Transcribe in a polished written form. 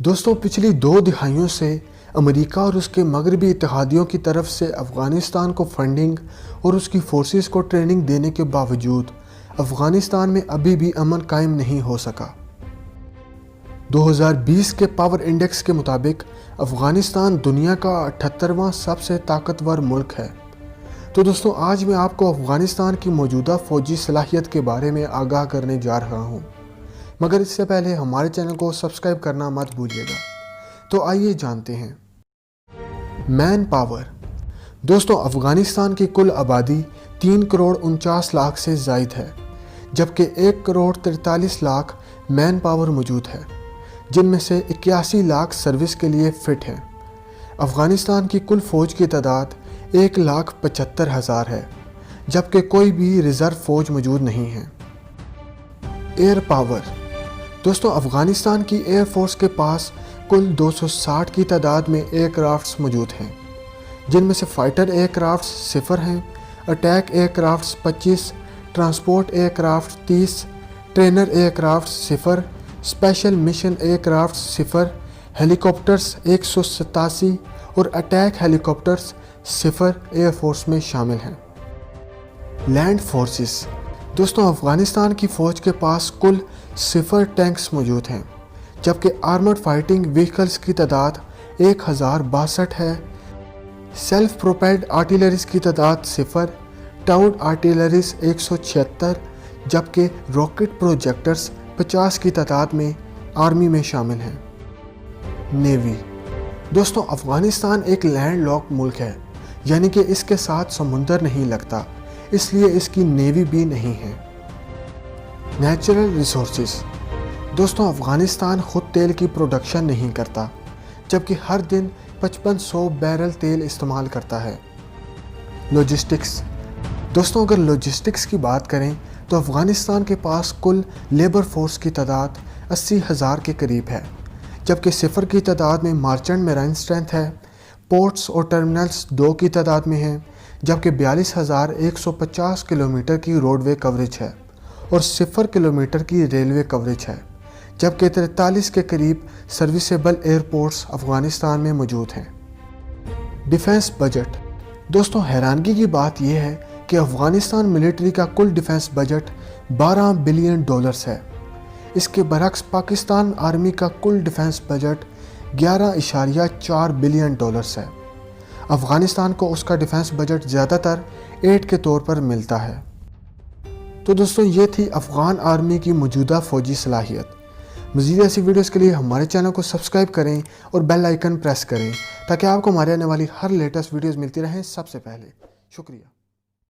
دوستوں پچھلی 2 دہائیوں سے امریکہ اور اس کے مغربی اتحادیوں کی طرف سے افغانستان کو فنڈنگ اور اس کی فورسز کو ٹریننگ دینے کے باوجود افغانستان میں ابھی بھی امن قائم نہیں ہو سکا۔ 2020 کے پاور انڈیکس کے مطابق افغانستان دنیا کا 78واں سب سے طاقتور ملک ہے۔ تو دوستوں آج میں آپ کو افغانستان کی موجودہ فوجی صلاحیت کے بارے میں آگاہ کرنے جا رہا ہوں، مگر اس سے پہلے ہمارے چینل کو سبسکرائب کرنا مت بھولیے گا۔ تو آئیے جانتے ہیں۔ Man power. دوستوں افغانستان کی کل آبادی 3 کروڑ 49 لاکھ سے زائد ہے، جبکہ 1 کروڑ 43 لاکھ مین پاور موجود ہے، جن میں سے 81 لاکھ سروس کے لیے فٹ ہیں۔ افغانستان کی کل فوج کی تعداد 1,75,000 ہے، جبکہ کوئی بھی ریزرو فوج موجود نہیں ہے۔ Air power. دوستوں افغانستان کی ایئر فورس کے پاس کل 260 کی تعداد میں ایئر کرافٹس موجود ہیں، جن میں سے فائٹر ایئر کرافٹس 0 ہیں، attack aircrafts 25، transport aircrafts 30، trainer aircrafts 0، special mission aircrafts 0، helicopters 187 اور attack helicopters 0 air force میں شامل ہیں۔ Land forces. دوستوں افغانستان کی فوج کے پاس کل 0 ٹینکس موجود ہیں، جبکہ آرمرڈ فائٹنگ وہیکلز کی تعداد 1062 ہے، سیلف پروپیلڈ آرٹیلریز کی تعداد 0، ٹاؤڈ آرٹیلریز 176، جبکہ راکٹ پروجیکٹرز 50 کی تعداد میں آرمی میں شامل ہیں۔ نیوی۔ دوستوں افغانستان ایک لینڈ لاک ملک ہے، یعنی کہ اس کے ساتھ سمندر نہیں لگتا، اس لیے اس کی نیوی بھی نہیں ہے۔ Natural resources. دوستوں افغانستان خود تیل کی پروڈکشن نہیں کرتا، جبکہ ہر دن 5500 بیرل تیل استعمال کرتا ہے۔ لاجسٹکس۔ دوستوں اگر لاجسٹکس کی بات کریں تو افغانستان کے پاس کل لیبر فورس کی تعداد 80,000 کے قریب ہے، جبکہ 0 کی تعداد میں مارچنٹ میرائن اسٹرینتھ ہے، پورٹس اور ٹرمینلز 2 کی تعداد میں ہیں، جبکہ 42,150 کلومیٹر کی روڈ وے کوریج ہے اور 0 کلومیٹر کی ریلوے کوریج ہے، جبکہ 43 کے قریب سروسیبل ایئرپورٹس افغانستان میں موجود ہیں۔ Defence budget. دوستوں حیرانگی کی بات یہ ہے کہ افغانستان ملٹری کا کل ڈیفنس بجٹ $12 بلین ہے۔ اس کے برعکس پاکستان آرمی کا کل ڈیفنس بجٹ $11.4 بلین ہے۔ افغانستان کو اس کا ڈیفنس بجٹ زیادہ تر ایڈ کے طور پر ملتا ہے۔ تو دوستوں یہ تھی افغان آرمی کی موجودہ فوجی صلاحیت۔ مزید ایسی ویڈیوز کے لیے ہمارے چینل کو سبسکرائب کریں اور بیل آئیکن پریس کریں تاکہ آپ کو ہمارے آنے والی ہر لیٹسٹ ویڈیوز ملتی رہیں سب سے پہلے۔ شکریہ۔